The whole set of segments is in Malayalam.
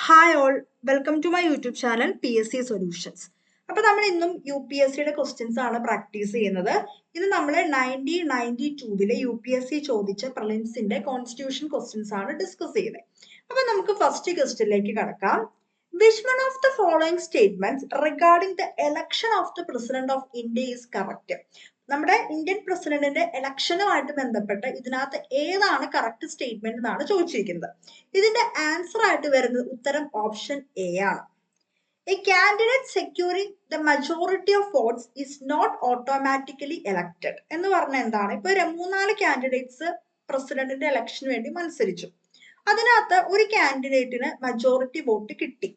Hi all, welcome to my YouTube channel PSC solutions. അപ്പൊ നമ്മൾ ഇന്നും UPSCയുടെ ക്വസ്റ്റ്യൻസ് ആണ് പ്രാക്ടീസ് ചെയ്യുന്നത്. ഇത് നമ്മൾ 1992 UPSC ചോദിച്ച പ്രിലിംസിന്റെ കോൺസ്റ്റിറ്റ്യൂഷൻ ക്വസ്റ്റ്യൻസ് ആണ് ഡിസ്കസ് ചെയ്യുന്നത്. അപ്പൊ നമുക്ക് ഫസ്റ്റ് ക്വസ്റ്റ്യനിലേക്ക് കടക്കാം. Which one of the following statements regarding the election of the President of India is correct? നമ്മുടെ ഇന്ത്യൻ പ്രസിഡന്റിന്റെ ഇലക്ഷനുമായിട്ട് ബന്ധപ്പെട്ട് ഇതിനകത്ത് ഏതാണ് കറക്റ്റ് സ്റ്റേറ്റ്മെന്റ് എന്നാണ് ചോദിച്ചിരിക്കുന്നത്. ഇതിന്റെ ആൻസർ ആയിട്ട് വരുന്നത് ഉത്തരം ഓപ്ഷൻ എ ആണ്. A candidate securing the majority of votes is not automatically elected എന്ന് പറഞ്ഞ എന്താണ്? ഇപ്പൊ മൂന്നാല് കാൻഡിഡേറ്റ്സ് പ്രസിഡന്റിന്റെ ഇലക്ഷന് വേണ്ടി മത്സരിച്ചു. അതിനകത്ത് ഒരു കാൻഡിഡേറ്റിന് മജോറിറ്റി വോട്ട് കിട്ടി.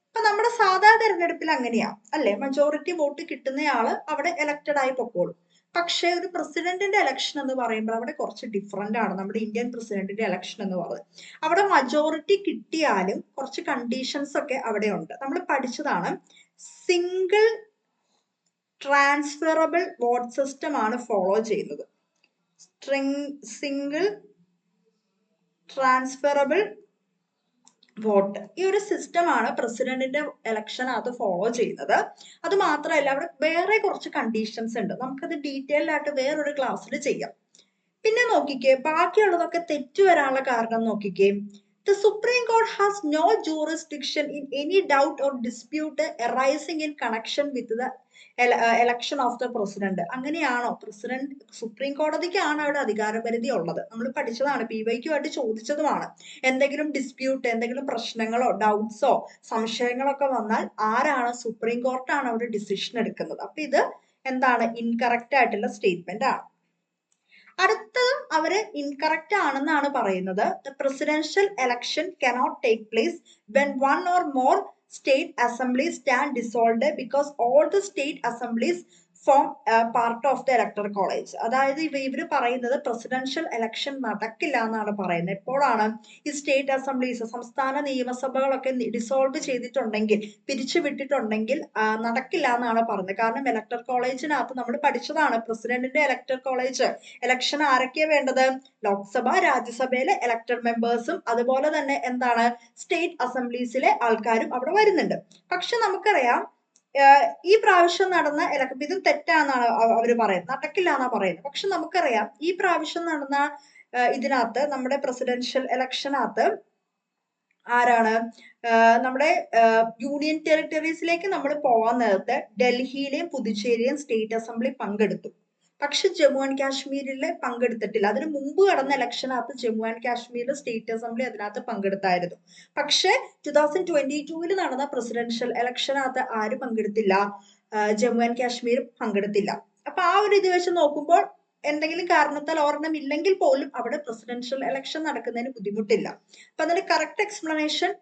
അപ്പൊ നമ്മുടെ സാധാരണ തെരഞ്ഞെടുപ്പിൽ അങ്ങനെയാ അല്ലെ, മജോറിറ്റി വോട്ട് കിട്ടുന്നയാള് അവിടെ എലക്റ്റഡ് ആയി പൊക്കോളും. പക്ഷെ ഒരു പ്രസിഡന്റിന്റെ ഇലക്ഷൻ എന്ന് പറയുമ്പോൾ അവിടെ കുറച്ച് ഡിഫറെന്റ് ആണ്. നമ്മുടെ ഇന്ത്യൻ പ്രസിഡന്റിന്റെ ഇലക്ഷൻ എന്ന് പറയുന്നത് അവിടെ മജോറിറ്റി കിട്ടിയാലും കുറച്ച് കണ്ടീഷൻസ് ഒക്കെ അവിടെ ഉണ്ട്. നമ്മൾ പഠിച്ചതാണ്. സിംഗിൾ ട്രാൻസ്ഫറബിൾ വോട്ട് സിസ്റ്റം ആണ് ഫോളോ ചെയ്യുന്നത്. സിംഗിൾ ട്രാൻസ്ഫറബിൾ വോട്ട്, ഈ ഒരു സിസ്റ്റം ആണ് പ്രസിഡന്റിന്റെ ഇലക്ഷനകത്ത് ഫോളോ ചെയ്യുന്നത്. അത് മാത്രമല്ല അവിടെ വേറെ കുറച്ച് കണ്ടീഷൻസ് ഉണ്ട്. നമുക്കത് ഡീറ്റെയിൽഡ് ആയിട്ട് വേറൊരു ക്ലാസ്സിൽ ചെയ്യാം. പിന്നെ നോക്കിക്കേ, ബാക്കിയുള്ളതൊക്കെ തെറ്റു വരാനുള്ള കാരണം നോക്കിക്കേ. The Supreme Court has no jurisdiction in any doubt or dispute arising in connection with the election of the president. അങ്ങനെയാണോ? പ്രസിഡന്റ് സുപ്രീം കോടതിക്കാണ് അവിടെ അധികാരപരിധി ഉള്ളത്. നമ്മൾ പഠിച്ചതാണ്, PYQ ആയിട്ട് ചോദിച്ചതുമാണ്. എന്തെങ്കിലും ഡിസ്പ്യൂട്ട്, എന്തെങ്കിലും പ്രശ്നങ്ങളോ ഡൗട്ട്സോ സംശയങ്ങളൊക്കെ വന്നാൽ ആരാണ്? സുപ്രീം കോർട്ടാണ് അവിടെ ഡിസിഷൻ എടുക്കുന്നത്. അപ്പൊ ഇത് എന്താണ്? ഇൻകറക്റ്റ് ആയിട്ടുള്ള സ്റ്റേറ്റ്മെന്റ് ആണ്. അടുത്തതും അവര് ഇൻകറക്റ്റ് ആണെന്നാണ് പറയുന്നത്. The presidential election cannot take place when one or more state assemblies stand dissolved because all the state assemblies form part of the electoral college. അതായത് ഇവര് പറയുന്നത് പ്രസിഡൻഷ്യൽ ഇലക്ഷൻ നടക്കില്ല എന്നാണ് പറയുന്നത്. എപ്പോഴാണ്? ഈ സ്റ്റേറ്റ് അസംബ്ലീസ്, സംസ്ഥാന നിയമസഭകളൊക്കെ ഡിസോൾവ് ചെയ്തിട്ടുണ്ടെങ്കിൽ, പിരിച്ചു വിട്ടിട്ടുണ്ടെങ്കിൽ നടക്കില്ല എന്നാണ് പറയുന്നത്. കാരണം ഇലക്ടറൽ കോളേജിനകത്ത് നമ്മൾ പഠിച്ചതാണ്, പ്രസിഡന്റിന്റെ ഇലക്ടറൽ കോളേജ് ഇലക്ഷൻ ആരൊക്കെയാ വേണ്ടത്? ലോക്സഭ, രാജ്യസഭയിലെ ഇലക്ടഡ് മെമ്പേഴ്സും അതുപോലെ തന്നെ എന്താണ്, സ്റ്റേറ്റ് അസംബ്ലീസിലെ ആൾക്കാരും അവിടെ വരുന്നുണ്ട്. പക്ഷെ നമുക്കറിയാം ഈ പ്രാവശ്യം നടന്ന ഇതും തെറ്റാന്നാണ് അവര് പറയുന്നത്, നടക്കില്ല എന്നാ പറയുന്നത്. പക്ഷെ നമുക്കറിയാം ഈ പ്രാവശ്യം നടന്ന ഇതിനകത്ത് നമ്മുടെ പ്രസിഡൻഷ്യൽ ഇലക്ഷനകത്ത് ആരാണ്? നമ്മുടെ യൂണിയൻ ടെറിട്ടറീസിലേക്ക് നമ്മൾ പോവാൻ നേരത്തെ ഡൽഹിയിലെയും പുതുച്ചേരിയിലെയും സ്റ്റേറ്റ് അസംബ്ലി പങ്കെടുത്തു. പക്ഷെ ജമ്മു ആൻഡ് കാശ്മീരിൽ പങ്കെടുത്തിട്ടില്ല. അതിന് മുമ്പ് നടന്ന ഇലക്ഷനകത്ത് ജമ്മു ആൻഡ് കാശ്മീരിൽ സ്റ്റേറ്റ് അസംബ്ലി അതിനകത്ത് പങ്കെടുത്തായിരുന്നു. പക്ഷെ 2022 നടന്ന പ്രസിഡൻഷ്യൽ ഇലക്ഷനകത്ത് ആര് പങ്കെടുത്തില്ല? ജമ്മു ആൻഡ് കാശ്മീർ പങ്കെടുത്തില്ല. അപ്പൊ ആ ഒരു ഇത് വെച്ച് നോക്കുമ്പോൾ എന്തെങ്കിലും കാരണത്താൽ ഒരെണ്ണം ഇല്ലെങ്കിൽ പോലും അവിടെ പ്രസിഡൻഷ്യൽ ഇലക്ഷൻ നടക്കുന്നതിന് ബുദ്ധിമുട്ടില്ല. അപ്പൊ അതിന്റെ കറക്റ്റ് എക്സ്പ്ലനേഷൻ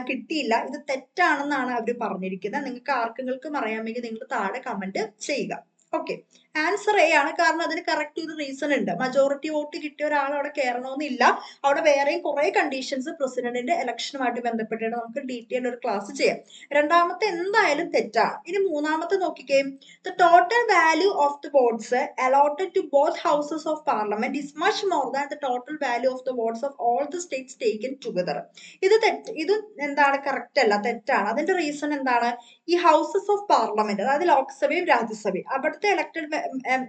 കിട്ടിയില്ല. ഇത് തെറ്റാണെന്നാണ് അവർ പറഞ്ഞിരിക്കുന്നത്. നിങ്ങൾക്ക് ആർക്കെങ്കിലും അറിയാമെങ്കിൽ നിങ്ങൾ താഴെ കമന്റ് ചെയ്യുക. ഓക്കെ, ആൻസർ എ ആണ്. കാരണം അതിന് കറക്റ്റ് ഒരു റീസൺ ഉണ്ട്. മജോറിറ്റി വോട്ട് കിട്ടിയ ഒരാൾ അവിടെ കയറണമെന്നില്ല. അവിടെ വേറെയും കുറെ കണ്ടീഷൻസ് പ്രസിഡന്റിന്റെ ഇലക്ഷനുമായിട്ട് ബന്ധപ്പെട്ടിട്ട് നമുക്ക് ഡീറ്റെയിൽ ഒരു ക്ലാസ് ചെയ്യാം. രണ്ടാമത്തെ എന്തായാലും തെറ്റാണ്. ഇനി മൂന്നാമത്തെ നോക്കിക്കേ. The total value of the votes allotted to both houses of parliament is much more than the total value of the votes of all the states taken together. ഇത് ഇതും എന്താണ്? കറക്റ്റ് അല്ല, തെറ്റാണ്. അതിന്റെ റീസൺ എന്താണ്? ഈ ഹൗസസ് ഓഫ് പാർലമെന്റ്, അതായത് ലോക്സഭയും രാജ്യസഭയും, അവിടുത്തെ ഇലക്ടഡ്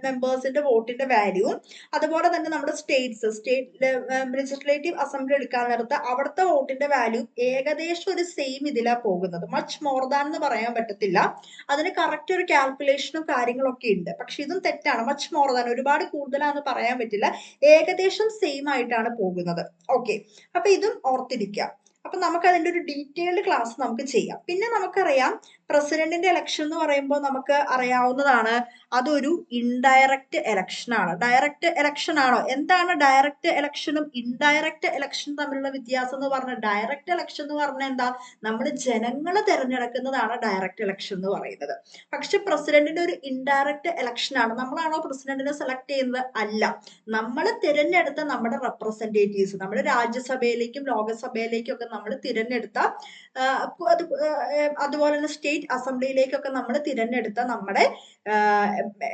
മെമ്പേഴ്സിന്റെ വോട്ടിന്റെ വാല്യൂവും അതുപോലെ തന്നെ നമ്മുടെ സ്റ്റേറ്റ് ലെജിസ്ലേറ്റീവ് അസംബ്ലി എടുക്കാൻ നേരത്ത് അവിടുത്തെ വോട്ടിന്റെ വാല്യൂ ഏകദേശം ഒരു സെയിം ഇതിലാ പോകുന്നത്. മച്ച് മോർ ദാൻ എന്ന് പറയാൻ പറ്റത്തില്ല. അതിന് കറക്റ്റ് ഒരു കാൽക്കുലേഷനും കാര്യങ്ങളൊക്കെ ഉണ്ട്. പക്ഷെ ഇതും തെറ്റാണ്. മച്ച് മോർ ദാൻ, ഒരുപാട് കൂടുതലാന്ന് പറയാൻ പറ്റില്ല, ഏകദേശം സെയിം ആയിട്ടാണ് പോകുന്നത്. ഓക്കെ, അപ്പൊ ഇതും ഓർത്തിരിക്കുക. അപ്പൊ നമുക്ക് അതിന്റെ ഒരു ഡീറ്റെയിൽഡ് ക്ലാസ് നമുക്ക് ചെയ്യാം. പിന്നെ നമുക്കറിയാം പ്രസിഡന്റിന്റെ ഇലക്ഷൻ എന്ന് പറയുമ്പോൾ നമുക്ക് അറിയാവുന്നതാണ്, അതൊരു ഇൻഡയറക്റ്റ് ഇലക്ഷൻ ആണ്. ഡയറക്റ്റ് ഇലക്ഷൻ ആണോ? എന്താണ് ഡയറക്റ്റ് ഇലക്ഷനും ഇൻഡയറക്റ്റ് ഇലക്ഷനും തമ്മിലുള്ള വ്യത്യാസം എന്ന് പറഞ്ഞാൽ, ഡയറക്റ്റ് ഇലക്ഷൻ എന്ന് പറഞ്ഞാൽ എന്താ? നമ്മൾ ജനങ്ങളെ തിരഞ്ഞെടുക്കുന്നതാണ് ഡയറക്റ്റ് ഇലക്ഷൻ എന്ന് പറയുന്നത്. പക്ഷെ പ്രസിഡന്റിന്റെ ഒരു ഇൻഡയറക്റ്റ് ഇലക്ഷൻ ആണ്. നമ്മളാണോ പ്രസിഡന്റിനെ സെലക്ട് ചെയ്യുന്നത്? അല്ല, നമ്മൾ തിരഞ്ഞെടുത്ത നമ്മുടെ റെപ്രസെന്റേറ്റീവ്സ്, നമ്മുടെ രാജ്യസഭയിലേക്കും ലോകസഭയിലേക്കും ഒക്കെ നമ്മൾ തിരഞ്ഞെടുത്ത അതുപോലെ തന്നെ സ്റ്റേറ്റ് അസംബ്ലിയിലേക്കൊക്കെ നമ്മൾ തിരഞ്ഞെടുത്ത നമ്മുടെ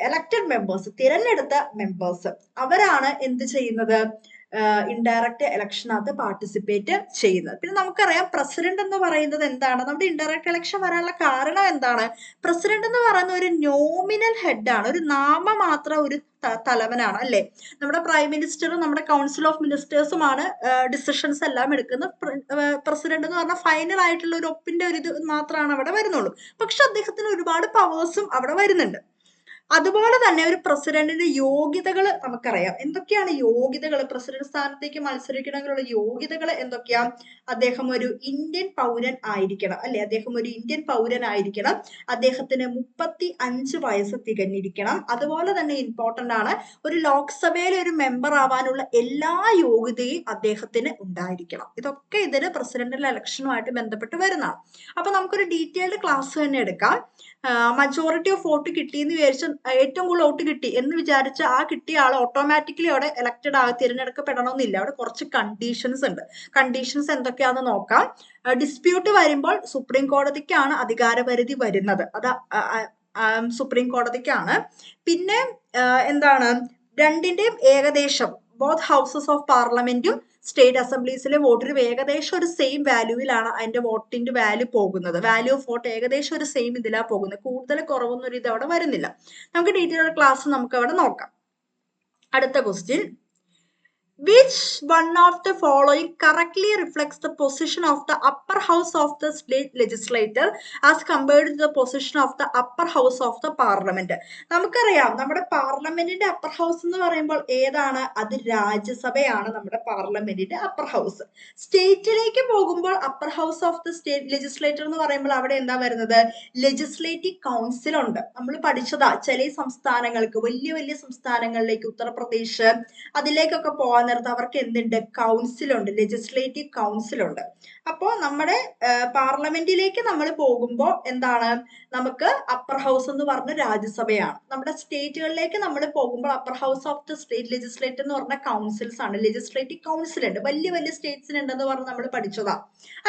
എലക്റ്റഡ് മെമ്പേഴ്സ്, തിരഞ്ഞെടുത്ത മെമ്പേഴ്സ്, അവരാണ് എന്ത് ചെയ്യുന്നത്? ഇൻഡയറക്റ്റ് ഇലക്ഷനകത്ത് പാർട്ടിസിപ്പേറ്റ് ചെയ്യുന്നത്. പിന്നെ നമുക്കറിയാം പ്രസിഡന്റ് എന്ന് പറയുന്നത് എന്താണ്, നമ്മുടെ ഇൻഡയറക്റ്റ് ഇലക്ഷൻ വരാനുള്ള കാരണം എന്താണ്? പ്രസിഡന്റ് എന്ന് പറയുന്ന ഒരു നോമിനൽ ഹെഡാണ്, ഒരു നാമമാത്ര ഒരു തലവനാണ് അല്ലെ. നമ്മുടെ പ്രൈം മിനിസ്റ്ററും നമ്മുടെ കൗൺസിൽ ഓഫ് മിനിസ്റ്റേഴ്സുമാണ് ഡിസിഷൻസ് എല്ലാം എടുക്കുന്നത്. പ്രസിഡന്റ് എന്ന് പറഞ്ഞാൽ ഫൈനൽ ആയിട്ടുള്ള ഒരു ഒപ്പിന്റെ ഒരു ഇത് മാത്രമാണ് അവിടെ വരുന്നുള്ളൂ. പക്ഷെ അദ്ദേഹത്തിന് ഒരുപാട് പവേഴ്സും അവിടെ വരുന്നുണ്ട്. അതുപോലെ തന്നെ ഒരു പ്രസിഡന്റിന്റെ യോഗ്യതകൾ നമുക്കറിയാം. എന്തൊക്കെയാണ് യോഗ്യതകൾ? പ്രസിഡന്റ് സ്ഥാനത്തേക്ക് മത്സരിക്കണമെങ്കിലുള്ള യോഗ്യതകൾ എന്തൊക്കെയാ? അദ്ദേഹം ഒരു ഇന്ത്യൻ പൗരൻ ആയിരിക്കണം അല്ലെ, അദ്ദേഹം ഒരു ഇന്ത്യൻ പൗരനായിരിക്കണം, അദ്ദേഹത്തിന് 35 വയസ്സ് തികഞ്ഞിരിക്കണം. അതുപോലെ തന്നെ ഇമ്പോർട്ടന്റ് ആണ്, ഒരു ലോക്സഭയിലെ ഒരു മെമ്പർ ആവാനുള്ള എല്ലാ യോഗ്യതയും അദ്ദേഹത്തിന് ഉണ്ടായിരിക്കണം. ഇതൊക്കെ ഇതിന് പ്രസിഡന്റിന്റെ ഇലക്ഷനുമായിട്ട് ബന്ധപ്പെട്ട് വരുന്നതാണ്. അപ്പൊ നമുക്കൊരു ഡീറ്റെയിൽഡ് ക്ലാസ് തന്നെ എടുക്കാം. മജോറിറ്റി ഓഫ് വോട്ട് കിട്ടിയെന്ന് വിചാരിച്ച്, ഏറ്റവും കൂടുതൽ വോട്ട് കിട്ടി എന്ന് വിചാരിച്ച ആ കിട്ടിയ ആൾ ഓട്ടോമാറ്റിക്കലി അവിടെ എലക്റ്റഡ് തിരഞ്ഞെടുക്കപ്പെടണമെന്നില്ല. അവിടെ കുറച്ച് കണ്ടീഷൻസ് ഉണ്ട്. കണ്ടീഷൻസ് എന്തൊക്കെയാണെന്ന് നോക്കാം. ഡിസ്പ്യൂട്ട് വരുമ്പോൾ സുപ്രീം കോടതിക്കാണ് അധികാരപരിധി വരുന്നത്, അത് സുപ്രീം കോടതിക്കാണ്. പിന്നെ എന്താണ്, രണ്ടിന്റെയും ഏകദേശം ബോത്ത് ഹൗസസ് ഓഫ് പാർലമെന്റും സ്റ്റേറ്റ് അസംബ്ലീസിലെ വോട്ടിന് ഏകദേശം ഒരു സെയിം വാല്യൂവിലാണ് അതിന്റെ വോട്ടിന്റെ വാല്യൂ പോകുന്നത്. വാല്യൂ ഓഫ് വോട്ട് ഏകദേശം ഒരു സെയിം ഇതിലാണ് പോകുന്നത്. കൂടുതൽ കുറവൊന്നും ഒരു ഇത് അവിടെ വരുന്നില്ല. നമുക്ക് ഡീറ്റെയിൽ ക്ലാസ് നമുക്ക് അവിടെ നോക്കാം. അടുത്ത question, which one of the following correctly reflects the position of the upper house of the state legislature as compared to the position of the upper house of the parliament? നമുക്കറിയാം നമ്മുടെ പാർലമെന്റിന്റെ അപ്പർ ഹൗസ് എന്ന് പറയുമ്പോൾ ഏതാണ്? അത് രാജ്യസഭയാണ് നമ്മുടെ പാർലമെന്റിന്റെ അപ്പർ ഹൗസ്. സ്റ്റേറ്റിലേക്ക് പോകുമ്പോൾ upper house of the state legislator എന്ന് പറയുമ്പോൾ അവിടെ എന്താ വരുന്നത്? ലെജിസ്ലേറ്റീവ് കൗൺസിൽ ഉണ്ട്. നമ്മൾ പഠിച്ചതാ, ചില സംസ്ഥാനങ്ങൾക്ക്, വലിയ വലിയ സംസ്ഥാനങ്ങളിലേക്ക്, ഉത്തർപ്രദേശ് അതിലേക്കൊക്കെ പോകാൻ അവർക്ക് എന്തുണ്ട്? കൗൺസിൽ ഉണ്ട്, ലെജിസ്ലേറ്റീവ് കൗൺസിൽ ഉണ്ട്. അപ്പോ നമ്മുടെ പാർലമെന്റിലേക്ക് നമ്മൾ പോകുമ്പോൾ എന്താണ്? നമുക്ക് അപ്പർ ഹൗസ് എന്ന് പറഞ്ഞ രാജ്യസഭയാണ്. നമ്മുടെ സ്റ്റേറ്റുകളിലേക്ക് നമ്മൾ പോകുമ്പോൾ upper house of the state legislator എന്ന് പറഞ്ഞ കൗൺസിൽസ് ആണ്. ലെജിസ്ലേറ്റീവ് കൗൺസിൽ ഉണ്ട്, വലിയ വലിയ സ്റ്റേറ്റ്സിന് ഉണ്ടെന്ന് പറഞ്ഞ് നമ്മൾ പഠിച്ചതാ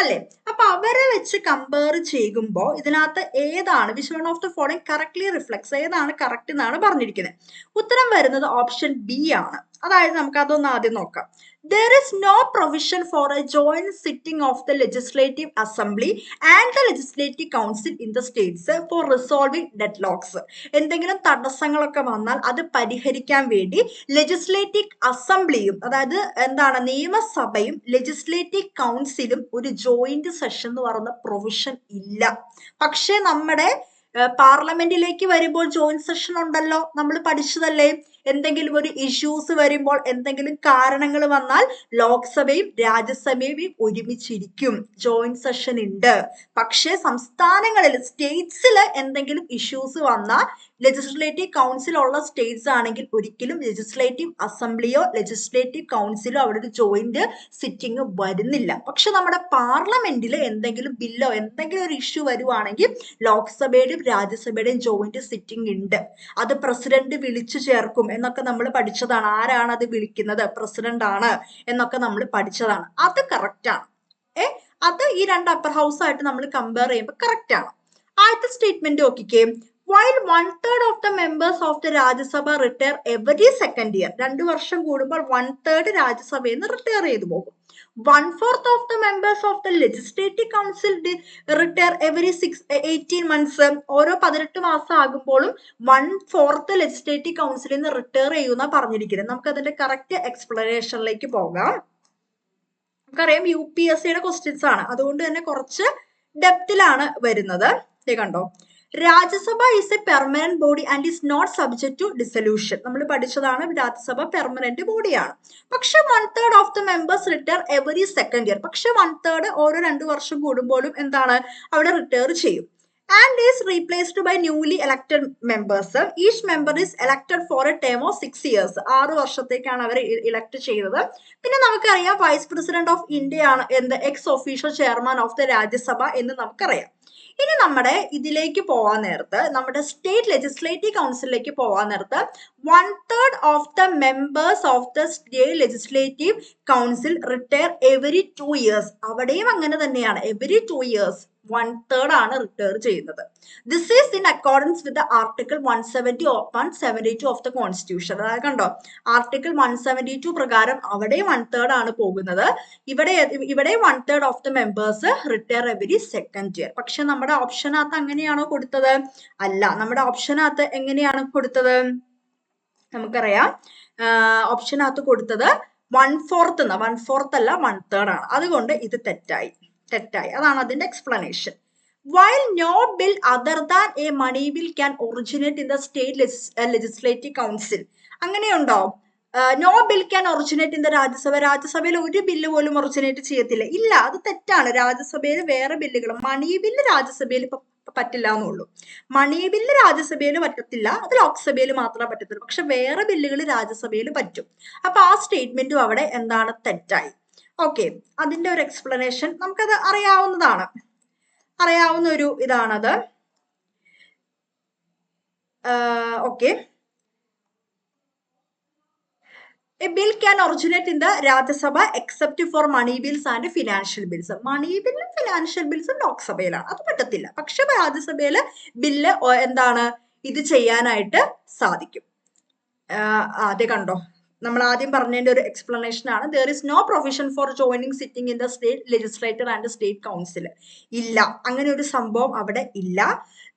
അല്ലെ. അപ്പൊ അവരെ വെച്ച് കമ്പയർ ചെയ്യുമ്പോൾ ഇതിനകത്ത് ഏതാണ് which one of the following correctly reflects, ഏതാണ് കറക്റ്റ് എന്നാണ് പറഞ്ഞിരിക്കുന്നത്. ഉത്തരം വരുന്നത് ഓപ്ഷൻ ബി ആണ്. അതായത് നമുക്ക് അതൊന്ന് ആദ്യം നോക്കാം. There is no provision for a joint sitting of the Legislative Assembly and the Legislative Council in the states for resolving deadlocks. എന്തെങ്കിലും തടസ്സങ്ങളൊക്കെ വന്നാൽ അത് പരിഹരിക്കാൻ വേണ്ടി ലെജിസ്ലേറ്റീവ് അസംബ്ലിയും, അതായത് എന്താണ്, നിയമസഭയും ലെജിസ്ലേറ്റീവ് കൗൺസിലും ഒരു ജോയിന്റ് സെഷൻ എന്ന് പറയുന്ന പ്രൊവിഷൻ ഇല്ല. പക്ഷെ നമ്മുടെ പാർലമെന്റിലേക്ക് വരുമ്പോൾ ജോയിന്റ് സെഷൻ ഉണ്ടല്ലോ, നമ്മൾ പഠിച്ചതല്ലേ. എന്തെങ്കിലും ഒരു ഇഷ്യൂസ് വരുമ്പോൾ, എന്തെങ്കിലും കാരണങ്ങൾ വന്നാൽ ലോക്സഭയും രാജ്യസഭയും ഒരുമിച്ചിരിക്കും, ജോയിന്റ് സെഷൻ ഉണ്ട്. പക്ഷെ സംസ്ഥാനങ്ങളിൽ, സ്റ്റേറ്റ്സിൽ എന്തെങ്കിലും ഇഷ്യൂസ് വന്നാൽ ലെജിസ്ലേറ്റീവ് കൗൺസിൽ ഉള്ള സ്റ്റേറ്റ്സ് ആണെങ്കിൽ ഒരിക്കലും ലെജിസ്ലേറ്റീവ് അസംബ്ലിയോ ലെജിസ്ലേറ്റീവ് കൗൺസിലോ അവിടെ ഒരു ജോയിന്റ് സിറ്റിംഗ് വരുന്നില്ല. പക്ഷെ നമ്മുടെ പാർലമെന്റിൽ എന്തെങ്കിലും ബില്ലോ എന്തെങ്കിലും ഒരു ഇഷ്യൂ വരുവാണെങ്കിൽ ലോക്സഭയുടെയും രാജ്യസഭയുടെയും ജോയിന്റ് സിറ്റിംഗ് ഉണ്ട്. അത് പ്രസിഡന്റ് വിളിച്ചു ചേർക്കും എന്നൊക്കെ നമ്മൾ പഠിച്ചതാണ്. ആരാണ് അത് വിളിക്കുന്നത്? പ്രസിഡന്റ് ആണ് എന്നൊക്കെ നമ്മൾ പഠിച്ചതാണ്. അത് കറക്റ്റ് ആണ്. അത് ഈ രണ്ട് അപ്പർ ഹൗസ് ആയിട്ട് നമ്മൾ കമ്പയർ ചെയ്യുമ്പോൾ കറക്റ്റ് ആണ്. ആദ്യത്തെ സ്റ്റേറ്റ്മെന്റ് നോക്കിക്കേ. While 1/3 of the members of the Rajya Sabha retire every second year, 2 വർഷം കൂടുമ്പോൾ 1/3 രാജ്യസഭയിൽ നിന്ന് റിട്ടയർ ചെയ്തു പോകും. 1/4 of the members of the legislative council retire every 18 months. ഓരോ 18 മാസം ആകുമ്പോഴും 1/4 ലെജിസ്ലേറ്റീവ് കൗൺസിലിൽ നിന്ന് റിട്ടയർ ചെയ്യുന്ന പറഞ്ഞിരിക്കുന്നത്. നമുക്ക് അതിന്റെ കറക്റ്റ് എക്സ്പ്ലനേഷനിലേക്ക് പോകാം. നമുക്കറിയാം UPSCയുടെ ക്വസ്റ്റ്യൻസ് ആണ്, അതുകൊണ്ട് തന്നെ കുറച്ച് ഡെപ്തിലാണ് വരുന്നത്. കണ്ടോ, Rajya Sabha is a permanent body and is not subject to dissolution. നമ്മൾ പഠിച്ചതാണ്, രാജ്യസഭ പെർമനന്റ് ബോഡിയാണ്. പക്ഷെ 1/3 of the members retire every second year. പക്ഷെ 1/3 ഓരോ 2 വർഷം കൂടുമ്പോഴും എന്താണ്, അവിടെ റിട്ടയർ ചെയ്യും. And is replaced by newly elected members. Each member is elected for a term of 6 years. 6 വർഷത്തേക്കാണ് അവർ ഇലക്ട് ചെയ്തത്. പിന്നെ നമുക്കറിയാം വൈസ് പ്രസിഡന്റ് ഓഫ് ഇന്ത്യ ആണ് എന്ത് X official chairman of the Rajya Sabha എന്ന് നമുക്കറിയാം. ഇനി നമ്മുടെ ഇതിലേക്ക് പോവാൻ നേരത്ത്, നമ്മുടെ സ്റ്റേറ്റ് ലെജിസ്ലേറ്റീവ് കൗൺസിലിലേക്ക് പോവാൻ നേരത്ത് 1/3 of the members of the state legislative council retire every 2 years. അവിടെയും അങ്ങനെ തന്നെയാണ്, എവറി 2 years. 1/3 ആണ് റിട്ടയർ ചെയ്യുന്നത്. This is in accordance with article 172 of the constitution. അതായത് കണ്ടോ, ആർട്ടിക്കിൾ 172 പ്രകാരം അവിടെ 1/3 ആണ് പോകുന്നത്. ഇവിടെ 1/3 of the members retire every second year. പക്ഷെ നമ്മുടെ ഓപ്ഷനകത്ത് അങ്ങനെയാണോ കൊടുത്തത്? അല്ല. നമ്മുടെ ഓപ്ഷനകത്ത് എങ്ങനെയാണ് കൊടുത്തത്? നമുക്കറിയാം, ഓപ്ഷനകത്ത് കൊടുത്തത് 1/4 1/4 അല്ല 1/3 ആണ്. അതുകൊണ്ട് ഇത് തെറ്റായി. അതാണ് അതിന്റെ explanation. While no bill other than a money bill can originate in the state legislative council. അങ്ങനെയുണ്ടോ? No bill can originate in the Rajya Sabha. രാജ്യസഭയിൽ ഒരു ബില്ല് പോലും ഒറിജിനേറ്റ് ചെയ്യത്തില്ല. ഇല്ല, അത് തെറ്റാണ്. രാജ്യസഭയിൽ വേറെ ബില്ലുകൾ, മണി ബില്ല് രാജ്യസഭയിൽ പറ്റില്ല എന്നുള്ളൂ. മണി ബില്ല് രാജ്യസഭയിൽ പറ്റത്തില്ല, അത് ലോക്സഭയിൽ മാത്രമേ പറ്റത്തുള്ളൂ. പക്ഷെ വേറെ ബില്ലുകൾ രാജ്യസഭയിൽ പറ്റും. അപ്പൊ ആ സ്റ്റേറ്റ്മെന്റും അവിടെ എന്താണ്? തെറ്റായി. ഓക്കെ, അതിന്റെ ഒരു എക്സ്പ്ലനേഷൻ നമുക്കത് അറിയാവുന്ന ഒരു ഇതാണത്. Okay, A bill can originate in the Rajya Sabha except for money bills and financial bills. Money bill, financial bills ലോക്സഭയിലാണ്, അത് പറ്റത്തില്ല. പക്ഷെ രാജ്യസഭയില് ബില്ല് എന്താണ് ഇത് ചെയ്യാനായിട്ട് സാധിക്കും. അത് കണ്ടോ, നമ്മൾ ആദ്യം പറഞ്ഞതിന്റെ ഒരു എക്സ്പ്ലനേഷൻ ആണ്. There is no provision for joining sitting in the state legislature and state council. ഇല്ല, അങ്ങനെ ഒരു സംഭവം അവിടെ ഇല്ല.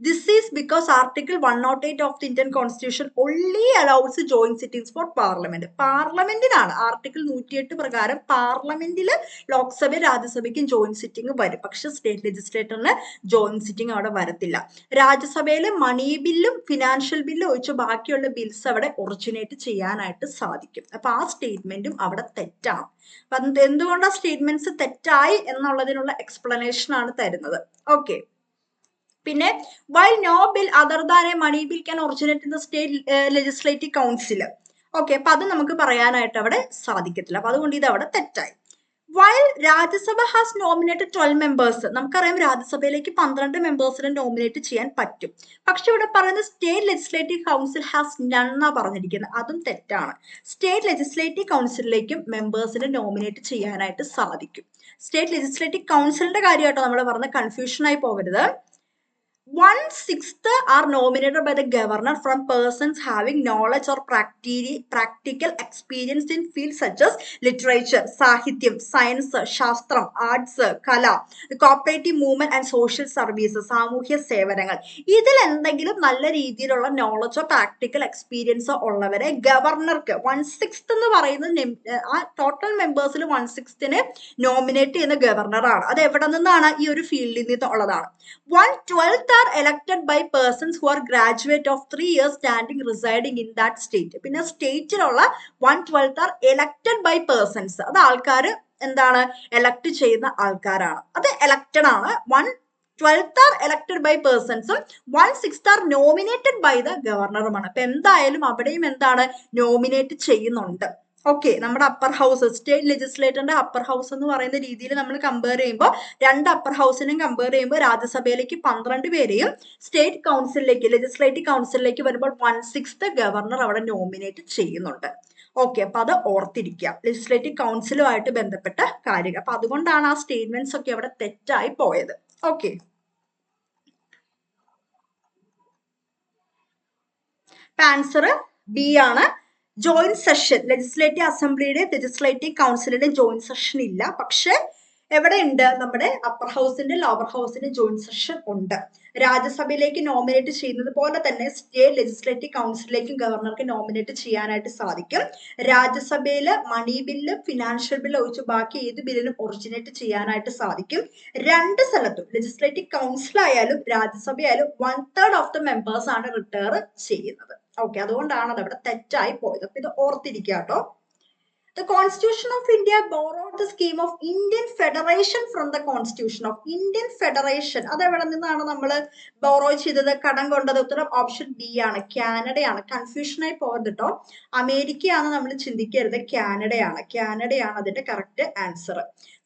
This is because article 108 of the Indian constitution only allows joint sittings for parliament. പാർലമെന്റിനാണ് ആർട്ടിക്കിൾ 108 പ്രകാരം പാർലമെന്റിൽ ലോക്സഭ രാജ്യസഭയ്ക്കും ജോയിന്റ് സിറ്റിംഗ് വരും. പക്ഷെ സ്റ്റേറ്റ് ലെജിസ്ലേറ്ററിന് ജോയിന്റ് സിറ്റിംഗ് അവിടെ വരത്തില്ല. രാജ്യസഭയിൽ മണി ബില്ലും ഫിനാൻഷ്യൽ ബില്ലും ഒഴിച്ച് ബാക്കിയുള്ള ബിൽസ് അവിടെ ഒറിജിനേറ്റ് ചെയ്യാനായിട്ട് സാധിക്കും. അപ്പൊ ആ സ്റ്റേറ്റ്മെന്റും അവിടെ തെറ്റാണ്. അപ്പൊ എന്തുകൊണ്ട് ആ സ്റ്റേറ്റ്മെന്റ്സ് തെറ്റായി എന്നുള്ളതിനുള്ള എക്സ്പ്ലനേഷൻ ആണ് തരുന്നത്. ഓക്കെ, പിന്നെ while no bill other than a money bill can originate in the state legislative council. Okay, അപ്പൊ അത് നമുക്ക് പറയാനായിട്ട് അവിടെ സാധിക്കത്തില്ല. അപ്പൊ അതുകൊണ്ട് ഇത് അവിടെ തെറ്റായി. While Rajya Sabha has nominated 12 members, നമുക്കറിയാം രാജ്യസഭയിലേക്ക് 12 മെമ്പേഴ്സിനെ നോമിനേറ്റ് ചെയ്യാൻ പറ്റും. പക്ഷെ ഇവിടെ പറയുന്നത് state legislative council has none എന്നാ പറഞ്ഞിരിക്കുന്നത്. അതും തെറ്റാണ്. സ്റ്റേറ്റ് ലെജിസ്ലേറ്റീവ് കൗൺസിലിലേക്കും മെമ്പേഴ്സിനെ നോമിനേറ്റ് ചെയ്യാനായിട്ട് സാധിക്കും. സ്റ്റേറ്റ് ലെജിസ്ലേറ്റീവ് കൗൺസിലിന്റെ കാര്യമായിട്ടോ നമ്മൾ പറഞ്ഞ കൺഫ്യൂഷൻ ആയി പോകരുത്. 1/6 are nominated by the governor from persons having knowledge or practical experience in fields such as literature, സാഹിത്യം, സയൻസ്, ശാസ്ത്രം, ആർട്സ്, കല, cooperative movement and social services, സാമൂഹ്യ സേവനങ്ങൾ. ഇതിൽ എന്തെങ്കിലും നല്ല രീതിയിലുള്ള നോളജോ പ്രാക്ടിക്കൽ എക്സ്പീരിയൻസോ ഉള്ളവരെ ഗവർണർക്ക് 1/6 എന്ന് പറയുന്നത് ആ ടോട്ടൽ മെമ്പേഴ്സിൽ 1/6 നോമിനേറ്റ് ചെയ്യുന്ന ഗവർണറാണ്. അത് എവിടെ നിന്നാണ്? ഈ ഒരു ഫീൽഡിൽ നിന്നുള്ളതാണ്. 1/12 are elected by persons who are graduate of 3 years standing residing in that state. പിന്നെ സ്റ്റേറ്റിലുള്ള 1/12 are elected by persons. അത് ആൾക്കാർ എന്താണ് എലക്ട് ചെയ്യുന്ന ആൾക്കാരാണ്. അത് എലക്റ്റഡ് ആണ്. 1/12 are elected by personsഉം 1/6 are nominated by the ഗവർണറുമാണ്. അപ്പൊ എന്തായാലും അവിടെയും എന്താണ് നോമിനേറ്റ് ചെയ്യുന്നുണ്ട്. ഓക്കെ, നമ്മുടെ അപ്പർ ഹൗസ്, സ്റ്റേറ്റ് ലെജിസ്ലേറ്ററിന്റെ അപ്പർ ഹൗസ് എന്ന് പറയുന്ന രീതിയിൽ നമ്മൾ കമ്പയർ ചെയ്യുമ്പോൾ രണ്ട് അപ്പർ ഹൗസിനെയും കമ്പയർ ചെയ്യുമ്പോൾ രാജ്യസഭയിലേക്ക് 12 പേരെയും സ്റ്റേറ്റ് കൗൺസിലിലേക്ക് ലെജിസ്ലേറ്റീവ് കൗൺസിലിലേക്ക് വരുമ്പോൾ 1/6 ഗവർണർ അവിടെ നോമിനേറ്റ് ചെയ്യുന്നുണ്ട്. ഓക്കെ, അപ്പൊ അത് ഓർത്തിരിക്കുക, ലെജിസ്ലേറ്റീവ് കൗൺസിലുമായിട്ട് ബന്ധപ്പെട്ട കാര്യങ്ങൾ. അപ്പൊ അതുകൊണ്ടാണ് ആ സ്റ്റേറ്റ്മെന്റ്സ് ഒക്കെ അവിടെ തെറ്റായി പോയത്. ഓക്കെ, ആൻസർ ബി ആണ്. ജോയിന്റ് സെഷൻ ലെജിസ്ലേറ്റീവ് അസംബ്ലിയുടെ ലെജിസ്ലേറ്റീവ് കൗൺസിലിന്റെ ജോയിന്റ് സെഷൻ ഇല്ല. പക്ഷെ എവിടെ ഉണ്ട്? നമ്മുടെ അപ്പർ ഹൗസിന്റെ ലോവർ ഹൗസിന്റെ ജോയിന്റ് സെഷൻ ഉണ്ട്. രാജ്യസഭയിലേക്ക് നോമിനേറ്റ് ചെയ്യുന്നത് പോലെ തന്നെ സ്റ്റേറ്റ് ലെജിസ്ലേറ്റീവ് കൗൺസിലിലേക്കും ഗവർണർക്ക് നോമിനേറ്റ് ചെയ്യാനായിട്ട് സാധിക്കും. രാജ്യസഭയിൽ മണി ബില്ല്, ഫിനാൻഷ്യൽ ബില്ല് ഒഴിച്ച് ബാക്കി ഏത് ബില്ലിനും ഒറിജിനേറ്റ് ചെയ്യാനായിട്ട് സാധിക്കും. രണ്ട് സ്ഥലത്തും ലെജിസ്ലേറ്റീവ് കൗൺസിൽ ആയാലും രാജ്യസഭയായാലും 1/3 ഓഫ് ദ മെമ്പേഴ്സ് ആണ് റിട്ടയർ ചെയ്യുന്നത്. ഓക്കെ, അതുകൊണ്ടാണ് അത് അവിടെ തെറ്റായി പോയത്. അപ്പൊ ഇത് ഓർത്തിരിക്കുക കേട്ടോ. The Constitution of India borrowed the scheme of Indian Federation from the Constitution of Indian Federation. അത് എവിടെ നിന്നാണ് നമ്മൾ ബോറോ ചെയ്തത്, കടം കൊണ്ടത്? ഉത്തരം ഓപ്ഷൻ ബി ആണ്, കാനഡയാണ്. കൺഫ്യൂഷനായി പോകരുത് കേട്ടോ. അമേരിക്കയാണ് നമ്മൾ ചിന്തിക്കരുത്, കാനഡയാണ് അതിന്റെ correct answer.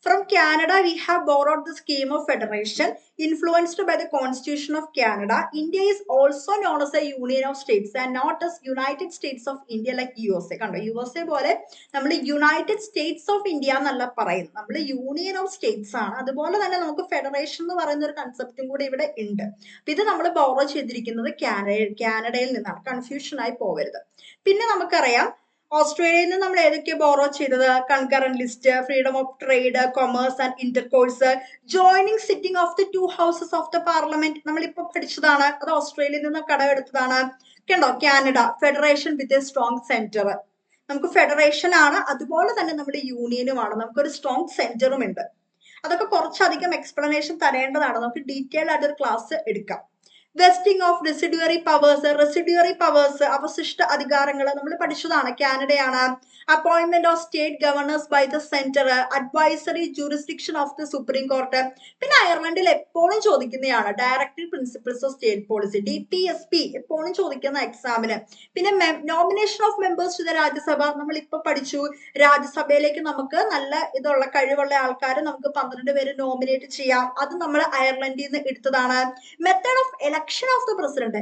From Canada, we have borrowed the scheme of federation influenced by the Constitution of Canada. India is also known as a union of states and not as United States of India like USA. കണ്ടോ USA പോലെ നമ്മൾ യുണൈറ്റഡ് സ്റ്റേറ്റ്സ് ഓഫ് ഇന്ത്യ എന്നല്ല പറയുന്നത്, നമ്മൾ യൂണിയൻ ഓഫ് സ്റ്റേറ്റ്സ് ആണ്. അതുപോലെ തന്നെ നമുക്ക് ഫെഡറേഷൻ എന്ന് പറയുന്ന ഒരു കൺസെപ്റ്റും കൂടി ഇവിടെ ഉണ്ട്. അപ്പൊ ഇത് നമ്മൾ ബോറോ ചെയ്തിരിക്കുന്നത് കാനഡയിൽ നിന്നാണ്, കൺഫ്യൂഷൻ ആയി പോകരുത്. പിന്നെ നമുക്കറിയാം ഓസ്ട്രേലിയയിൽ നിന്ന് നമ്മൾ ഏതൊക്കെ ബോറോ ചെയ്തത്? Concurrent list, freedom of trade, commerce and intercourse, joining sitting of the 2 houses of the parliament നമ്മൾ ഇപ്പൊ പഠിച്ചതാണ്. അത് ഓസ്ട്രേലിയയിൽ നിന്ന് കടമെടുത്തതാണ്. കണ്ടോ, Canada federation with a strong centre. നമുക്ക് ഫെഡറേഷൻ ആണ്, അതുപോലെ തന്നെ നമ്മുടെ യൂണിയനുമാണ്, നമുക്കൊരു സ്ട്രോങ് സെന്ററും ഉണ്ട്. അതൊക്കെ കുറച്ചധികം എക്സ്പ്ലനേഷൻ തരേണ്ടതാണ്, നമുക്ക് ഡീറ്റെയിൽ ആയിട്ടൊരു ക്ലാസ് എടുക്കാം. വെസ്റ്റിംഗ് ഓഫ് റെസിഡ്യൂറി പവേഴ്സ് അവശിഷ്ട അധികാരങ്ങൾ നമ്മൾ പഠിച്ചതാണ്, കാനഡയാണ്. Appointment of state governors by the centre, advisory jurisdiction of the supreme court. പിന്നെ അയർലൻഡിൽ എപ്പോഴും ചോദിക്കുന്നതാണ് directive principles of state policy, DPSP എപ്പോഴും ചോദിക്കുന്ന എക്സാമിന്. പിന്നെ nomination of members to the Rajya Sabha നമ്മൾ ഇപ്പൊ പഠിച്ചു. രാജ്യസഭയിലേക്ക് നമുക്ക് നല്ല ഇതുള്ള കഴിവുള്ള ആൾക്കാരെ നമുക്ക് 12 പേര് നോമിനേറ്റ് ചെയ്യാം, അത് നമ്മൾ അയർലൻഡിൽ നിന്ന് എടുത്തതാണ്. Method of election of the president,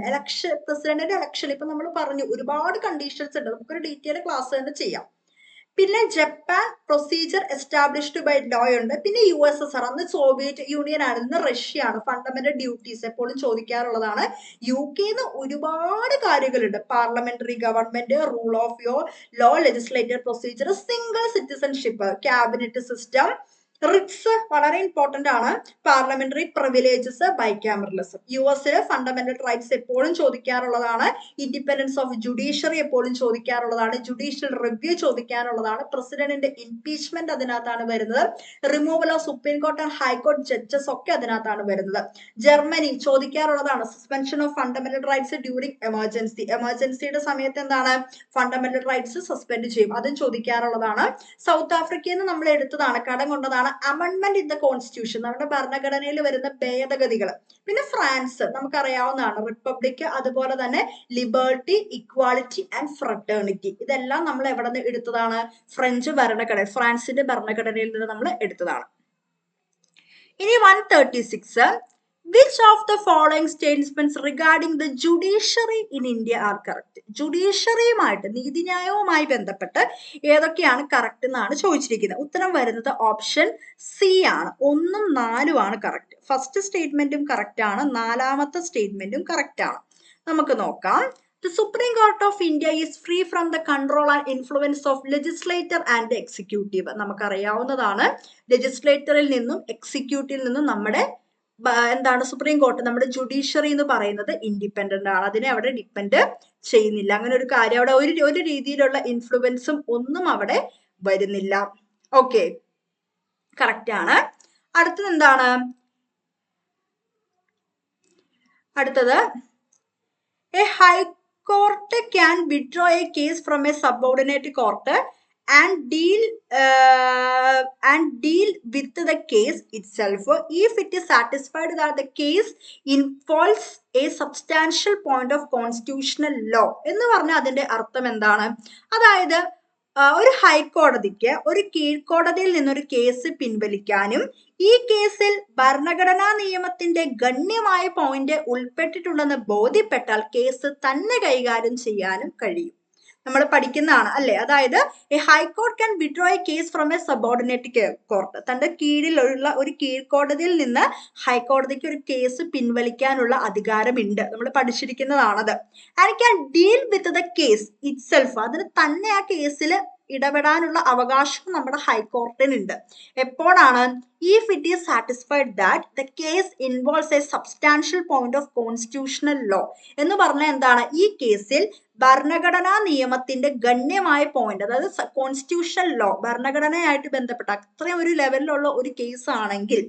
പ്രസിഡന്റിന്റെ ഇലക്ഷൻ ഇപ്പൊ നമ്മൾ പറഞ്ഞു, ഒരുപാട് കണ്ടീഷൻസ് ഉണ്ട്, നമുക്കൊരു ഡീറ്റെയിൽ ക്ലാസ് തന്നെ ചെയ്യാം. പിന്നെ Japan procedure established by law ഉണ്ട്. പിന്നെ USSR, അന്ന് സോവിയറ്റ് യൂണിയൻ ആണ്, ഇന്ന് റഷ്യ ആണ്. ഫണ്ടമെന്റൽ ഡ്യൂട്ടീസ് എപ്പോഴും ചോദിക്കാറുള്ളതാണ്. UK ഒരുപാട് കാര്യങ്ങളുണ്ട്, parliamentary government, rule of law, legislative procedure, single citizenship, cabinet system, writs വളരെ ഇമ്പോർട്ടന്റ് ആണ്, parliamentary privileges, bicameralism. US fundamental rights എപ്പോഴും ചോദിക്കാറുള്ളതാണ്. ഇൻഡിപെൻഡൻസ് ഓഫ് ജുഡീഷ്യറി എപ്പോഴും ചോദിക്കാറുള്ളതാണ്. Judicial review ചോദിക്കാനുള്ളതാണ്. പ്രസിഡന്റിന്റെ ഇംപീച്ച്മെന്റ് അതിനകത്താണ് വരുന്നത്. Removal of supreme court and high court judges ഒക്കെ അതിനകത്താണ് വരുന്നത്. ജർമ്മനി ചോദിക്കാറുള്ളതാണ്, suspension of fundamental rights during emergency. എമർജൻസിയുടെ സമയത്ത് എന്താണ്, ഫണ്ടമെന്റൽ റൈറ്റ്സ് സസ്പെൻഡ് ചെയ്യും, അതും ചോദിക്കാറുള്ളതാണ്. സൗത്ത് ആഫ്രിക്കയിൽ നിന്ന് നമ്മൾ എടുത്തതാണ്, കടം കൊണ്ടതാണ്. അമെൻഡ്മെന്റ് ഇൻ ദ കോൺസ്റ്റിറ്റ്യൂഷൻ, നമ്മുടെ ഭരണഘടനയിൽ വരുന്ന ഭേദഗതികൾ. പിന്നെ ഫ്രാൻസ് നമുക്കറിയാവുന്നതാണ്, റിപ്പബ്ലിക്, അതുപോലെ തന്നെ ലിബർട്ടി, ഇക്വാലിറ്റി ആൻഡ് ഫ്രട്ടേണിറ്റി. ഇതെല്ലാം നമ്മൾ എവിടെ നിന്ന് എടുത്തതാണ്? ഫ്രഞ്ച് ഭരണഘടന, ഫ്രാൻസിന്റെ ഭരണഘടനയിൽ നിന്ന് നമ്മൾ എടുത്തതാണ്. ഇനി 136, which of the following statements regarding the judiciary in India are correct? ജുഡീഷ്യറിയുമായിട്ട്, നീതിന്യായവുമായി ബന്ധപ്പെട്ട് ഏതൊക്കെയാണ് കറക്റ്റ് എന്നാണ് ചോദിച്ചിരിക്കുന്നത്. ഉത്തരം വരുന്നത് ഓപ്ഷൻ സി ആണ്. 1ഉം 4ഉം ആണ് കറക്റ്റ്. ഫസ്റ്റ് സ്റ്റേറ്റ്മെന്റും കറക്റ്റ് ആണ്, 4ാമത്തെ സ്റ്റേറ്റ്മെന്റും കറക്റ്റ് ആണ്. നമുക്ക് നോക്കാം. The Supreme Court of India is free from the control and influence of legislature and executive. നമുക്കറിയാവുന്നതാണ്, ലെജിസ്ലേറ്ററിൽ നിന്നും എക്സിക്യൂട്ടീവിൽ നിന്നും നമ്മുടെ എന്താണ് സുപ്രീം കോർട്ട്, നമ്മുടെ ജുഡീഷ്യറി എന്ന് പറയുന്നത് ഇൻഡിപെൻഡന്റ് ആണ്, അതിനെ അവിടെ ഡിപ്പെൻഡ് ചെയ്യുന്നില്ല. അങ്ങനെ ഒരു കാര്യം അവിടെ ഒരു രീതിയിലുള്ള ഇൻഫ്ലുവൻസും ഒന്നും അവിടെ വരുന്നില്ല. ഓക്കെ, കറക്റ്റ് ആണ്. അടുത്തത് എന്താണ്? അടുത്തത് A high court can withdraw A case from A subordinate court and deal with the case itself if it is satisfied that the case involves a substantial point of constitutional law. എന്ന് പറഞ്ഞാൽ അതിന്റെ അർത്ഥം എന്താണ്? അതായത് ഒരു ഹൈക്കോടതിക്ക് ഒരു കീഴ്ക്കോടതിയിൽ നിന്നൊരു കേസ് പിൻവലിക്കാനും ഈ കേസിൽ ഭരണഘടനാ നിയമത്തിന്റെ ഗണ്യമായ പോയിന്റ് ഉൾപ്പെട്ടിട്ടുണ്ടെന്ന് ബോധ്യപ്പെട്ടാൽ കേസ് തന്നെ കൈകാര്യം ചെയ്യാനും കഴിയും. നമ്മൾ പഠിക്കുന്നതാണ് അല്ലെ. അതായത് A high court can withdraw A case from A subordinate court, തന്റെ കീഴിലുള്ള ഒരു കീഴ്ക്കോടതിയിൽ നിന്ന് ഹൈക്കോടതിക്ക് ഒരു കേസ് പിൻവലിക്കാനുള്ള അധികാരമുണ്ട്, നമ്മൾ പഠിച്ചിരിക്കുന്നതാണത്. And can deal with the case itself, അതിന് തന്നെ ആ കേസിൽ ഇടപെടാനുള്ള അവകാശം നമ്മുടെ ഹൈക്കോർട്ടിനുണ്ട്. എപ്പോഴാണ്? if it is satisfied that the case involves a substantial point of constitutional law. എന്ന് പറഞ്ഞാൽ എന്താണ്? ഈ കേസിൽ ഭരണഘടനാ നിയമത്തിന്റെ ഗണ്യമായ പോയിന്റ്, അതായത് കോൺസ്റ്റിറ്റ്യൂഷണൽ ലോ, ഭരണഘടനയായിട്ട് ബന്ധപ്പെട്ട അത്രയും ഒരു ലെവലിലുള്ള ഒരു കേസ് ആണെങ്കിൽ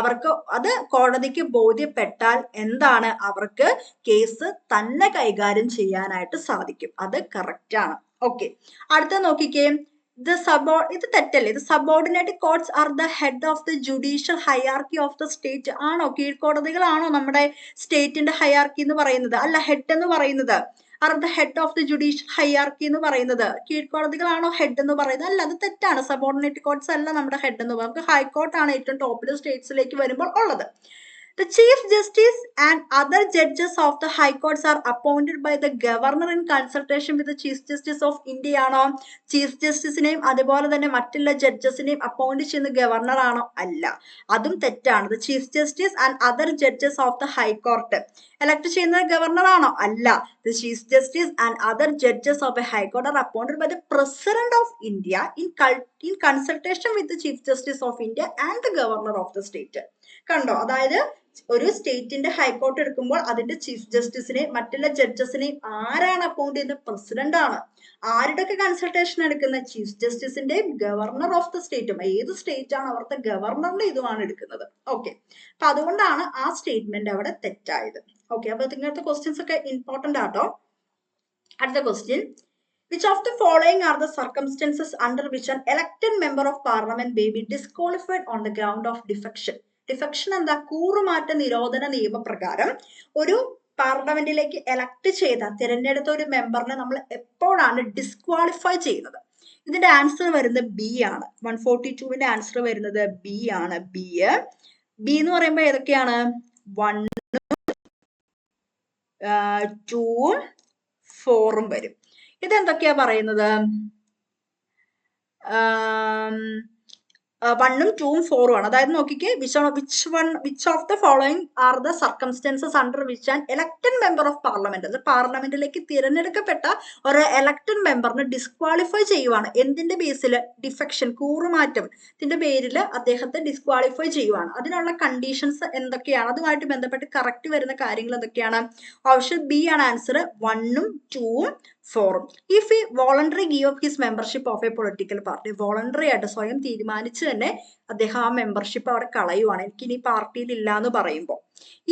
അവർക്ക് അത് കോടതിക്ക് ബോധ്യപ്പെട്ടാൽ എന്താണ്, അവർക്ക് കേസ് തന്നെ കൈകാര്യം ചെയ്യാനായിട്ട് സാധിക്കും. അത് കറക്റ്റ് ആണ്. ഓക്കെ, അടുത്ത നോക്കിക്കേ. ഇത് തെറ്റല്ലേ? ഇത് subordinate courts are the head of the judicial hierarchy of the state. ആണോ? കീഴ്ക്കോടതികളാണോ നമ്മുടെ സ്റ്റേറ്റിന്റെ ഹൈയാർക്കി എന്ന് പറയുന്നത്? അല്ല, ഹെഡ് എന്ന് പറയുന്നത്. Are the head of the judicial hierarchy എന്ന് പറയുന്നത്. കീഴ്ക്കോടതികളാണോ ഹെഡ് എന്ന് പറയുന്നത്? അല്ല, അത് തെറ്റാണ്. സബോർഡിനേറ്റ് കോർട്സ് അല്ല നമ്മുടെ ഹെഡ് എന്ന് പറയുന്നത്. നമുക്ക് ഹൈക്കോർട്ടാണ് ഏറ്റവും ടോപ്പിൽ സ്റ്റേറ്റ്സിലേക്ക് വരുമ്പോൾ ഉള്ളത്. The Chief Justice and other judges of the High Courts are appointed by the Governor in consultation with the Chief Justice of India ആണോ? ചീഫ് ജസ്റ്റിസിനെയും അതുപോലെ തന്നെ മറ്റുള്ള ജഡ്ജസിനെയും അപ്പോയിന്റ് ചെയ്യുന്ന ഗവർണർ ആണോ? അല്ല, അതും തെറ്റാണ്. The Chief Justice and other judges of the High Court elect ചെയ്യുന്നത് ഗവർണർ ആണോ? അല്ല. The Chief Justice and other judges of the High Court are appointed by the President of India in consultation with the Chief Justice of India and the Governor of the state. കണ്ടോ? അതായത് ഒരു സ്റ്റേറ്റിന്റെ ഹൈക്കോർട്ട് എടുക്കുമ്പോൾ അതിന്റെ ചീഫ് ജസ്റ്റിസിനെയും മറ്റുള്ള ജഡ്ജസിനെയും ആരാണ് അപ്പോയിന്റ് ചെയ്യുന്നത്? പ്രസിഡന്റ് ആണ്. ആരുടെയൊക്കെ കൺസൾട്ടേഷൻ എടുക്കുന്നത്? ചീഫ് ജസ്റ്റിസിന്റെയും ഗവർണർ ഓഫ് ദ സ്റ്റേറ്റും. ഏത് സ്റ്റേറ്റ് ആണ് അവിടുത്തെ ഗവർണറിന്റെ ഇതുമാണ് എടുക്കുന്നത്. ഓക്കെ, അപ്പൊ അതുകൊണ്ടാണ് ആ സ്റ്റേറ്റ്മെന്റ് അവിടെ തെറ്റായത്. ഓക്കെ, അപ്പൊ ഇങ്ങനത്തെ ക്വസ്റ്റ്യൻസ് ഒക്കെ ഇമ്പോർട്ടന്റ് ആട്ടോ. അടുത്ത question, which of the following are the circumstances under which an elected member of parliament may be disqualified on the ground of defection? Defection എന്താ? കൂറുമാറ്റ നിരോധന നിയമപ്രകാരം ഒരു പാർലമെന്റിലേക്ക് എലക്ട് ചെയ്ത തിരഞ്ഞെടുത്ത ഒരു മെമ്പറിനെ നമ്മൾ എപ്പോഴാണ് ഡിസ്ക്വാളിഫൈ ചെയ്യുന്നത്? ഇതിന്റെ ആൻസർ വരുന്നത് ബി ആണ്. 142വിന്റെ ആൻസർ വരുന്നത് ബി ആണ്. ബി എന്ന് പറയുമ്പോൾ ഏതൊക്കെയാണ്? 1, 2, 4 വരും. ഇതെന്തൊക്കെയാ പറയുന്നത്? 1ഉം 2ഉം 4ഉം ആണ്. അതായത് നോക്കിക്കേ, which of the following are the circumstances under which an elected member of parliament, അത് പാർലമെന്റിലേക്ക് തിരഞ്ഞെടുക്കപ്പെട്ട ഒരു എലക്ടഡ് മെമ്പറിനെ ഡിസ്ക്വാളിഫൈ ചെയ്യുവാണ്. എന്തിന്റെ ബേസിൽ? ഡിഫെക്ഷൻ, കൂറുമാറ്റം ഇതിന്റെ പേരിൽ അദ്ദേഹത്തെ ഡിസ്ക്വാളിഫൈ ചെയ്യുവാണ്. അതിനുള്ള കണ്ടീഷൻസ് എന്തൊക്കെയാണ്? അതുമായിട്ട് ബന്ധപ്പെട്ട് കറക്റ്റ് വരുന്ന കാര്യങ്ങൾ എന്തൊക്കെയാണ്? ഓപ്ഷൻ ബി ആണ് ആൻസർ. 1ഉം 2ഉം 4ഉം. If he voluntarily give up his membership of a political party, voluntary ആയിട്ട് സ്വയം തീരുമാനിച്ച് തന്നെ അദ്ദേഹം ആ മെമ്പർഷിപ്പ് അവിടെ കളയുവാണ്, എനിക്ക് ഇനി പാർട്ടിയിൽ ഇല്ല എന്ന് പറയുമ്പോൾ.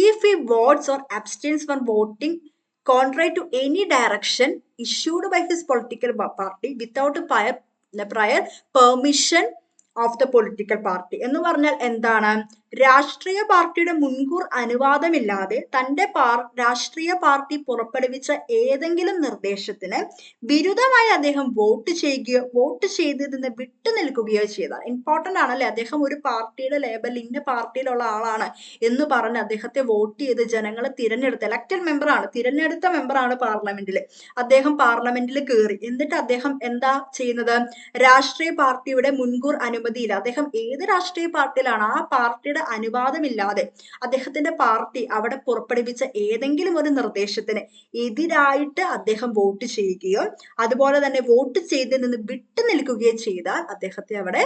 if he votes or abstains from voting contrary to any direction issued by his political party without prior permission of the political party എന്ന് പറഞ്ഞാൽ എന്താണ്? രാഷ്ട്രീയ പാർട്ടിയുടെ മുൻകൂർ അനുവാദമില്ലാതെ തന്റെ രാഷ്ട്രീയ പാർട്ടി പുറപ്പെടുവിച്ച ഏതെങ്കിലും നിർദ്ദേശത്തിന് വിരുദ്ധമായി അദ്ദേഹം വോട്ട് ചെയ്യുകയോ വോട്ട് ചെയ്തതിൽ നിന്ന് വിട്ടുനിൽക്കുകയോ ചെയ്താൽ, ഇമ്പോർട്ടന്റ് ആണല്ലേ, അദ്ദേഹം ഒരു പാർട്ടിയുടെ ലേബൽ ഇന്ന പാർട്ടിയിലുള്ള ആളാണ് എന്ന് പറഞ്ഞ് അദ്ദേഹത്തെ വോട്ട് ചെയ്ത് ജനങ്ങളെ തിരഞ്ഞെടുത്ത എലക്റ്റഡ് മെമ്പറാണ്, തിരഞ്ഞെടുത്ത മെമ്പറാണ് പാർലമെന്റിൽ. അദ്ദേഹം പാർലമെന്റിൽ കയറി, എന്നിട്ട് അദ്ദേഹം എന്താ ചെയ്യുന്നത്? രാഷ്ട്രീയ പാർട്ടിയുടെ മുൻകൂർ അനുമതിയില്ല, അദ്ദേഹം ഏത് രാഷ്ട്രീയ പാർട്ടിയിലാണ് ആ പാർട്ടിയുടെ അനുവാദമില്ലാതെ അദ്ദേഹത്തിന്റെ പാർട്ടി അവിടെ പുറപ്പെടുവിച്ച ഏതെങ്കിലും ഒരു നിർദ്ദേശത്തിന് എതിരായിട്ട് അദ്ദേഹം വോട്ട് ചെയ്യുകയോ അതുപോലെ തന്നെ വോട്ട് ചെയ്തതിൽ നിന്ന് വിട്ടു നിൽക്കുകയോ ചെയ്താൽ അദ്ദേഹത്തെ അവിടെ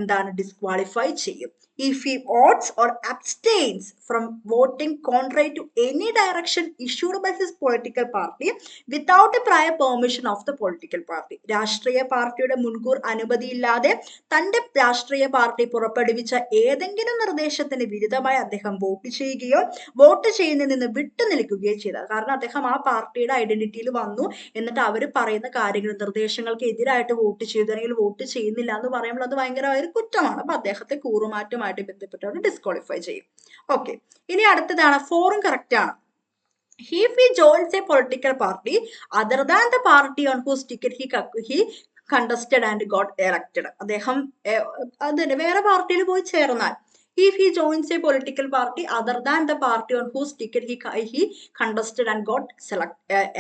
എന്താണ്? ഡിസ്ക്വാളിഫൈ ചെയ്യും. If he votes or abstains from voting contrary to any direction issued by his political party without a prior permission of the political party, രാഷ്ട്രീയ പാർട്ടിയുടെ മുൻകൂർ അനുമതിയില്ലാതെ തന്റെ രാഷ്ട്രീയ പാർട്ടി പുറപ്പെടുവിച്ച ഏതെങ്കിലും നിർദ്ദേശത്തിന് വിരുദ്ധമായി അദ്ദേഹം വോട്ട് ചെയ്യുകയോ വോട്ട് ചെയ്യുന്നതിൽ നിന്ന് വിട്ടു നിൽക്കുകയോ ചെയ്താൽ, കാരണം അദ്ദേഹം ആ പാർട്ടിയുടെ ഐഡന്റിറ്റിയിൽ വന്നു എന്നിട്ട് അവർ പറയുന്ന കാര്യങ്ങൾ നിർദ്ദേശങ്ങൾക്ക് എതിരായിട്ട് വോട്ട് ചെയ്തു അല്ലെങ്കിൽ വോട്ട് ചെയ്യുന്നില്ല എന്ന് പറയുമ്പോൾ അത് ഭയങ്കരമായ ഒരു കുറ്റമാണ്. അപ്പൊ അദ്ദേഹത്തെ കൂറുമാറ്റമായിട്ട് ബന്ധപ്പെട്ട് ഡിസ്ക്വാളിഫൈ ചെയ്യും. ഓക്കെ, ഇനി അടുത്തതാണ് 4ഉം കറക്റ്റ് ആണ്. If he joins a political party other than the party on whose ticket he contested and got elected, അദ്ദേഹം അതിന് വേറെ പാർട്ടിയിൽ പോയി ചേർന്നാൽ, if he joins a political party other than the party on whose ticket he contested and got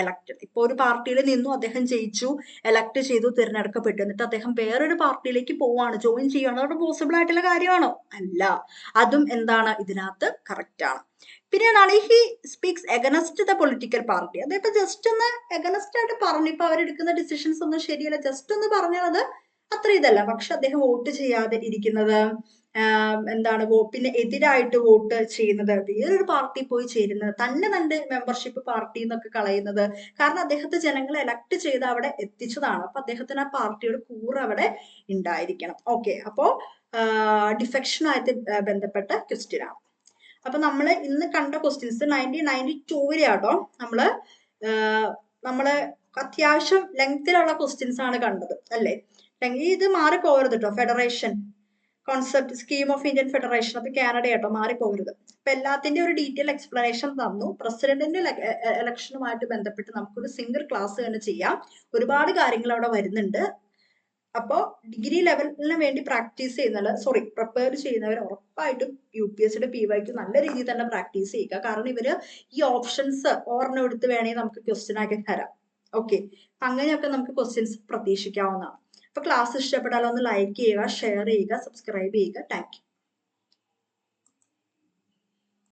elected, ഇപ്പോൾ ഒരു പാർട്ടിയിൽ നിന്നു അദ്ദേഹം ജയിച്ചു, എലക്ട് ചെയ്തു, തിരഞ്ഞെടുക്കപ്പെട്ടു, എന്നിട്ട് അദ്ദേഹം വേറൊരു പാർട്ടിയിലേക്ക് പോവാണ്, ജോയിൻ ചെയ്യുകയാണ്, അതോട് പോസിബിൾ ആയിട്ടുള്ള കാര്യമാണോ? അല്ല, അതും എന്താണ്? ഇതിനകത്ത് കറക്റ്റ് ആണ്. പിന്നെ he speaks against the political party, അതിപ്പോ ജസ്റ്റ് ഒന്ന് എഗനസ്റ്റ് ആയിട്ട് പറഞ്ഞു, ഇപ്പൊ അവരെടുക്കുന്ന ഡിസിഷൻസ് ഒന്നും ശരിയല്ല, ജസ്റ്റ് ഒന്ന് പറഞ്ഞാൽ അത് അത്ര ഇതല്ല. പക്ഷെ അദ്ദേഹം വോട്ട് ചെയ്യാതെ ഇരിക്കുന്നത്, എന്താണ്, പിന്നെ എതിരായിട്ട് വോട്ട് ചെയ്യുന്നത്, വേറൊരു പാർട്ടി പോയി ചേരുന്നത്, തന്റെ മെമ്പർഷിപ്പ് പാർട്ടി എന്നൊക്കെ കളയുന്നത്, കാരണം അദ്ദേഹത്തെ ജനങ്ങളെ എലക്ട് ചെയ്ത് അവിടെ എത്തിച്ചതാണ്. അപ്പൊ അദ്ദേഹത്തിന് ആ പാർട്ടിയുടെ കൂറ് അവിടെ ഉണ്ടായിരിക്കണം. ഓക്കെ, അപ്പോ ഡിഫെക്ഷനുമായിട്ട് ബന്ധപ്പെട്ട ക്വസ്റ്റ്യൻ ആണ്. അപ്പൊ നമ്മൾ ഇന്ന് കണ്ട ക്വസ്റ്റ്യൻസ് 1992 ആട്ടോ നമ്മള് അത്യാവശ്യം ലെങ്തിലുള്ള ക്വസ്റ്റ്യൻസ് ആണ് കണ്ടത് അല്ലേ? ഇത് മാറിപ്പോകരുത് കേട്ടോ. Federation concept scheme of Indian federation, അത് കാനഡ കേട്ടോ, മാറിപ്പോകരുത്. അപ്പൊ എല്ലാത്തിന്റെ ഒരു ഡീറ്റെയിൽ എക്സ്പ്ലനേഷൻ തന്നു. പ്രസിഡന്റിന്റെ ഇലക്ഷനുമായിട്ട് ബന്ധപ്പെട്ട് നമുക്കൊരു സിംഗിൾ ക്ലാസ് തന്നെ ചെയ്യാം. ഒരുപാട് കാര്യങ്ങൾ അവിടെ വരുന്നുണ്ട്. അപ്പോൾ ഡിഗ്രി ലെവലിന് വേണ്ടി പ്രാക്ടീസ് പ്രിപ്പയർ ചെയ്യുന്നവർ ഉറപ്പായിട്ടും UPSCയുടെ PYQ നല്ല രീതിയിൽ തന്നെ പ്രാക്ടീസ് ചെയ്യുക. കാരണം ഇവര് ഈ ഓപ്ഷൻസ് ഓർമ്മ എടുത്ത് വേണമെങ്കിൽ നമുക്ക് ക്വസ്റ്റ്യൻ ആക്കി തരാം. ഓക്കെ, അങ്ങനെയൊക്കെ നമുക്ക് ക്വസ്റ്റ്യൻസ് പ്രതീക്ഷിക്കാവുന്നതാണ്. അപ്പൊ ക്ലാസ് ഇഷ്ടപ്പെട്ടാൽ ഒന്ന് ലൈക്ക് ചെയ്യുക, ഷെയർ ചെയ്യുക, സബ്സ്ക്രൈബ് ചെയ്യുക. Thank you.